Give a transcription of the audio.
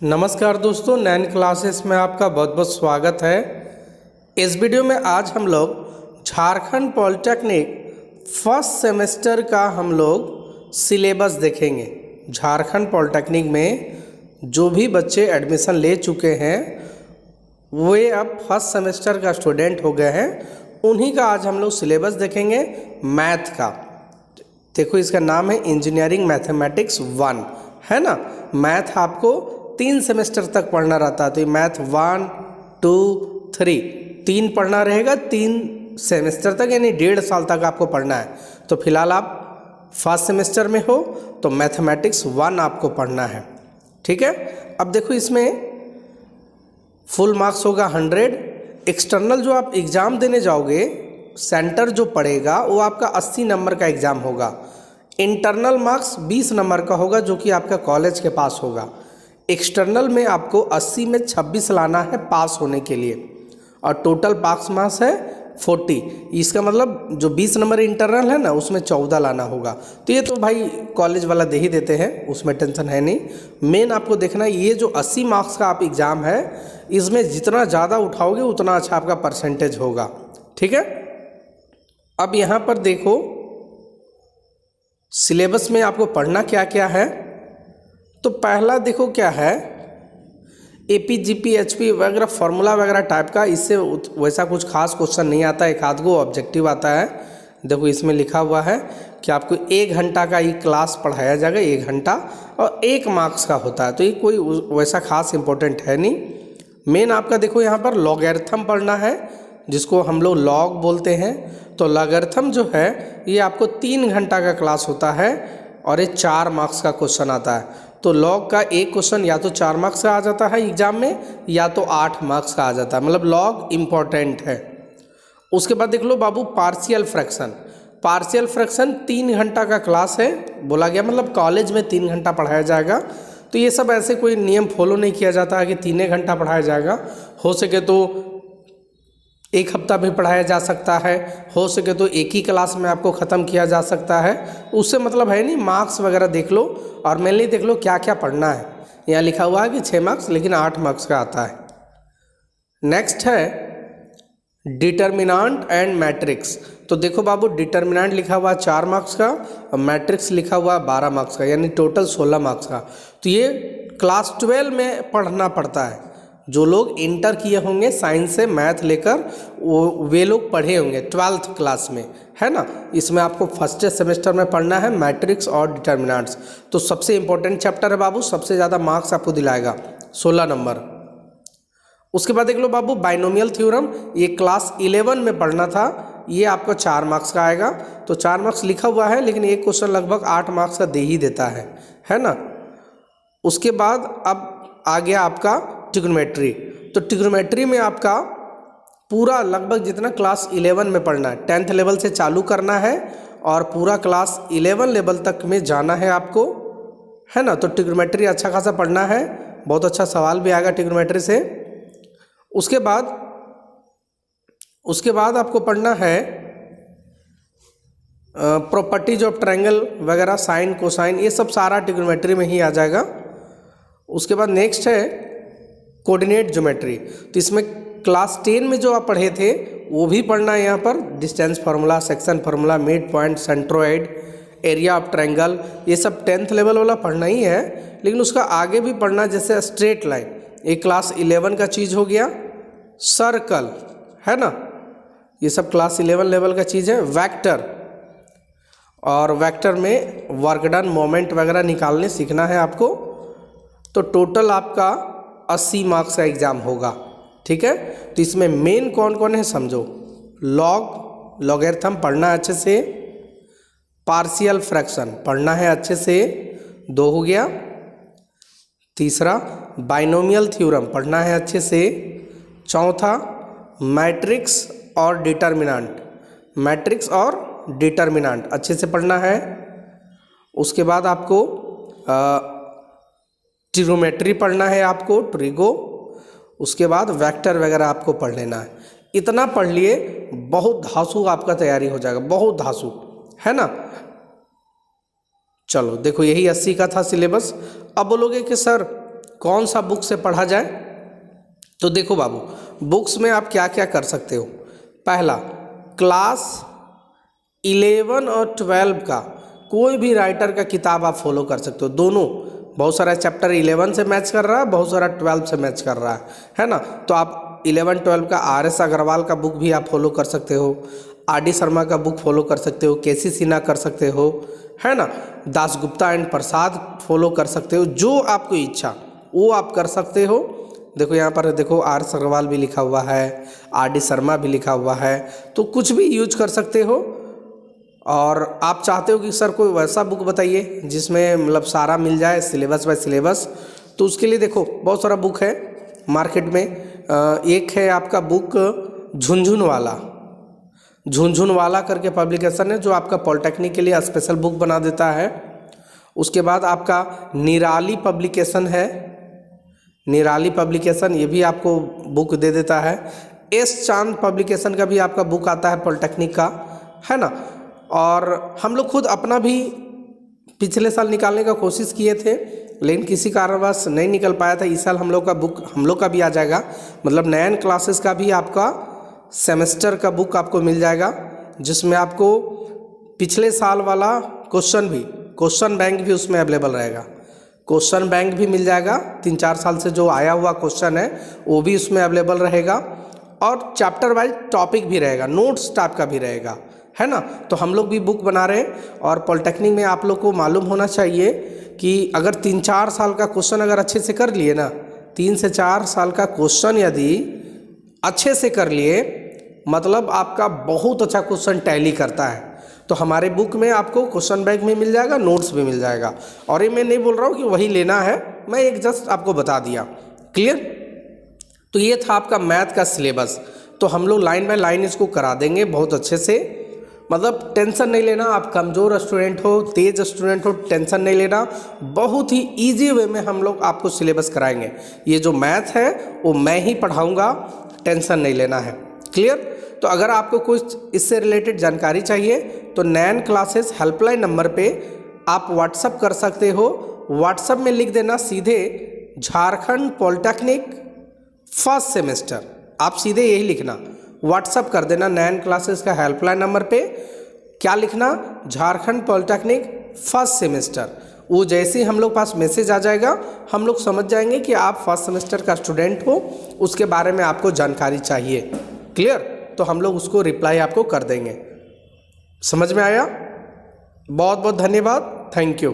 नमस्कार दोस्तों, नैन क्लासेस में आपका बहुत बहुत स्वागत है। इस वीडियो में आज हम लोग झारखंड पॉलिटेक्निक फर्स्ट सेमेस्टर का हम लोग सिलेबस देखेंगे। झारखंड पॉलिटेक्निक में जो भी बच्चे एडमिशन ले चुके हैं वे अब फर्स्ट सेमेस्टर का स्टूडेंट हो गए हैं, उन्हीं का आज हम लोग सिलेबस देखेंगे मैथ का। देखो इसका नाम है इंजीनियरिंग मैथमेटिक्स 1, है ना। मैथ आपको 3 सेमेस्टर तक पढ़ना रहता है, तो ये मैथ 1, 2, 3 3 पढ़ना रहेगा 3 सेमेस्टर तक, यानी 1.5 साल तक आपको पढ़ना है। तो फिलहाल आप फर्स्ट सेमेस्टर में हो तो मैथमेटिक्स 1 आपको पढ़ना है, ठीक है। अब देखो इसमें फुल मार्क्स होगा 100। एक्सटर्नल जो आप एग्ज़ाम देने जाओगे, सेंटर जो पड़ेगा वो आपका 80 नंबर का एग्ज़ाम होगा। इंटरनल मार्क्स 20 नंबर का होगा जो कि आपका कॉलेज के पास होगा। एक्सटर्नल में आपको 80 में 26 लाना है पास होने के लिए, और टोटल पास मार्क्स है 40। इसका मतलब जो 20 नंबर इंटरनल है ना, उसमें 14 लाना होगा। तो ये तो भाई कॉलेज वाला दे ही देते हैं, उसमें टेंशन है नहीं। मेन आपको देखना है ये जो 80 मार्क्स का आप एग्ज़ाम है, इसमें जितना ज़्यादा उठाओगे उतना अच्छा आपका परसेंटेज होगा, ठीक है। अब यहाँ पर देखो सिलेबस में आपको पढ़ना क्या क्या है। तो पहला देखो क्या है, एपी जीपी एचपी वगैरह फार्मूला वगैरह टाइप का। इससे वैसा कुछ खास क्वेश्चन नहीं आता, एक आध गो ऑब्जेक्टिव आता है। देखो इसमें लिखा हुआ है कि आपको 1 घंटा का ये क्लास पढ़ाया जाएगा, 1 घंटा, और 1 मार्क्स का होता है। तो ये कोई वैसा खास इंपॉर्टेंट है नहीं। मेन आपका देखो यहाँ पर लॉगरिथम पढ़ना है, जिसको हम लोग लॉग बोलते हैं। तो लॉगरिथम जो है ये आपको 3 घंटा का क्लास होता है, और ये 4 मार्क्स का क्वेश्चन आता है। तो लॉग का एक क्वेश्चन या तो 4 मार्क्स का आ जाता है एग्जाम में, या तो 8 मार्क्स का आ जाता है, मतलब लॉग इम्पॉर्टेंट है। उसके बाद देख लो बाबू पार्शियल फ्रैक्शन। पार्शियल फ्रैक्शन 3 घंटा का क्लास है बोला गया, मतलब कॉलेज में 3 घंटा पढ़ाया जाएगा। तो ये सब ऐसे कोई नियम फॉलो नहीं किया जाता है कि 3 घंटा पढ़ाया जाएगा। हो सके तो 1 हफ्ता भी पढ़ाया जा सकता है, हो सके तो एक ही क्लास में आपको ख़त्म किया जा सकता है। उससे मतलब है नहीं, मार्क्स वगैरह देख लो, और मेनली देख लो क्या क्या पढ़ना है। यहाँ लिखा हुआ है कि 6 मार्क्स, लेकिन 8 मार्क्स का आता है। नेक्स्ट है डिटर्मिनेंट एंड मैट्रिक्स। तो देखो बाबू डिटर्मिनेंट लिखा हुआ है 4 मार्क्स का, और मैट्रिक्स लिखा हुआ है 12 मार्क्स का, यानी टोटल 16 मार्क्स का। तो ये क्लास 12 में पढ़ना पड़ता है। जो लोग इंटर किए होंगे साइंस से मैथ लेकर, वे लोग पढ़े होंगे 12th क्लास में, है ना। इसमें आपको फर्स्ट सेमेस्टर में पढ़ना है मैट्रिक्स और डिटर्मिनेंट्स। तो सबसे इंपॉर्टेंट चैप्टर है बाबू, सबसे ज़्यादा मार्क्स आपको दिलाएगा 16 नंबर। उसके बाद देख लो बाबू बाइनोमियल थ्योरम, ये क्लास 11 में पढ़ना था, ये आपको 4 मार्क्स का आएगा। तो 4 मार्क्स लिखा हुआ है, लेकिन एक क्वेश्चन लगभग 8 मार्क्स का दे ही देता है ना। उसके बाद अब आ गया आपका ट्रिग्नोमेट्री। तो ट्रिग्नोमेट्री में आपका पूरा लगभग जितना क्लास 11 में पढ़ना है, 10th लेवल से चालू करना है और पूरा क्लास 11 लेवल तक में जाना है आपको, है ना। तो ट्रिग्नोमेट्री अच्छा खासा पढ़ना है, बहुत अच्छा सवाल भी आएगा ट्रिग्नोमेट्री से। उसके बाद आपको पढ़ना है प्रॉपर्टीज ऑफ ट्रायंगल वगैरह, साइन कोसाइन, ये सब सारा ट्रिग्नोमेट्री में ही आ जाएगा। उसके बाद नेक्स्ट है कोऑर्डिनेट ज्योमेट्री। तो इसमें क्लास 10 में जो आप पढ़े थे वो भी पढ़ना है यहाँ पर। Distance formula, section formula, mid point, centroid, area of triangle, ये सब 10th लेवल वाला पढ़ना ही है। लेकिन उसका आगे भी पढ़ना, जैसे स्ट्रेट लाइन, ये क्लास 11 का चीज़ हो गया। सर्कल, है ना, ये सब क्लास 11 लेवल का चीज़ है। वेक्टर, और वेक्टर में वर्क डन, मोमेंट वगैरह निकालने सीखना है आपको। तो टोटल आपका 80 मार्क्स का एग्ज़ाम होगा, ठीक है। तो इसमें मेन कौन कौन है समझो। लॉगरिथम पढ़ना है अच्छे से, पार्शियल फ्रैक्शन पढ़ना है अच्छे से, 2 हो गया। तीसरा बाइनोमियल थ्योरम पढ़ना है अच्छे से। चौथा मैट्रिक्स और डिटर्मिनेंट, मैट्रिक्स और डिटर्मिनेंट अच्छे से पढ़ना है। उसके बाद आपको ट्रिग्नोमेट्री पढ़ना है आपको, ट्रिगो। उसके बाद वेक्टर वगैरह आपको पढ़ लेना है। इतना पढ़ लिए, बहुत धांसू आपका तैयारी हो जाएगा, बहुत धांसू, है ना। चलो देखो यही 80 का था सिलेबस। अब बोलोगे कि सर कौन सा बुक से पढ़ा जाए? तो देखो बाबू, बुक्स में आप क्या क्या कर सकते हो। पहला, क्लास 11 और 12 का कोई भी राइटर का किताब आप फॉलो कर सकते हो। दोनों, बहुत सारा चैप्टर 11 से मैच कर रहा है, बहुत सारा 12 से मैच कर रहा है ना। तो आप 11-12 का RS अग्रवाल का बुक भी आप फॉलो कर सकते हो, RD शर्मा का बुक फॉलो कर सकते हो, KC सिन्हा कर सकते हो, है ना, दासगुप्ता एंड प्रसाद फॉलो कर सकते हो। जो आपको इच्छा वो आप कर सकते हो। देखो यहाँ पर देखो RS अग्रवाल भी लिखा हुआ है, RD शर्मा भी लिखा हुआ है, तो कुछ भी यूज कर सकते हो। और आप चाहते हो कि सर कोई वैसा बुक बताइए जिसमें मतलब सारा मिल जाए, सिलेबस बाय सिलेबस, तो उसके लिए देखो बहुत सारा बुक है मार्केट में। एक है आपका बुक झुनझुनवाला करके पब्लिकेशन है, जो आपका पॉलिटेक्निक के लिए स्पेशल बुक बना देता है। उसके बाद आपका निराली पब्लिकेशन है, निराली पब्लिकेशन, ये भी आपको बुक दे देता है। S चांद पब्लिकेशन का भी आपका बुक आता है पॉलिटेक्निक का, है ना। और हम लोग खुद अपना भी पिछले साल निकालने का कोशिश किए थे, लेकिन किसी कारणवश नहीं निकल पाया था। इस साल हम लोग का बुक हम लोग का भी आ जाएगा, मतलब 9 क्लासेस का भी आपका सेमेस्टर का बुक आपको मिल जाएगा, जिसमें आपको पिछले साल वाला क्वेश्चन बैंक भी उसमें अवेलेबल रहेगा। क्वेश्चन बैंक भी मिल जाएगा, 3-4 साल से जो आया हुआ क्वेश्चन है वो भी उसमें अवेलेबल रहेगा, और चैप्टर वाइज टॉपिक भी रहेगा, नोट्स टाइप का भी रहेगा, है ना। तो हम लोग भी बुक बना रहे हैं। और पॉलिटेक्निक में आप लोग को मालूम होना चाहिए कि अगर 3-4 साल का क्वेश्चन अगर अच्छे से कर लिए ना, 3 से 4 साल का क्वेश्चन यदि अच्छे से कर लिए, मतलब आपका बहुत अच्छा क्वेश्चन टैली करता है। तो हमारे बुक में आपको क्वेश्चन बैंक भी मिल जाएगा, नोट्स भी मिल जाएगा। और ये मैं नहीं बोल रहा हूँ कि वही लेना है, मैं एक जस्ट आपको बता दिया। क्लियर? तो ये था आपका मैथ का सिलेबस। तो हम लोग लाइन बाय लाइन इसको करा देंगे बहुत अच्छे से, मतलब टेंशन नहीं लेना। आप कमज़ोर स्टूडेंट हो, तेज स्टूडेंट हो, टेंशन नहीं लेना। बहुत ही ईजी वे में हम लोग आपको सिलेबस कराएंगे। ये जो मैथ है वो मैं ही पढ़ाऊँगा, टेंशन नहीं लेना है। क्लियर? तो अगर आपको कुछ इससे रिलेटेड जानकारी चाहिए तो 9 क्लासेस हेल्पलाइन नंबर पे आप व्हाट्सअप कर सकते हो। व्हाट्सअप में लिख देना सीधे झारखंड पॉलिटेक्निक फर्स्ट सेमेस्टर, आप सीधे यही लिखना, व्हाट्सअप कर देना 9 क्लासेस का हेल्पलाइन नंबर पे। क्या लिखना? Jharkhand polytechnic first semester. वो जैसे ही हम लोग पास मैसेज आ जाएगा, हम लोग समझ जाएंगे कि आप फर्स्ट सेमेस्टर का स्टूडेंट हो, उसके बारे में आपको जानकारी चाहिए। क्लियर? तो हम लोग उसको रिप्लाई आपको कर देंगे। समझ में आया? बहुत बहुत धन्यवाद, थैंक यू।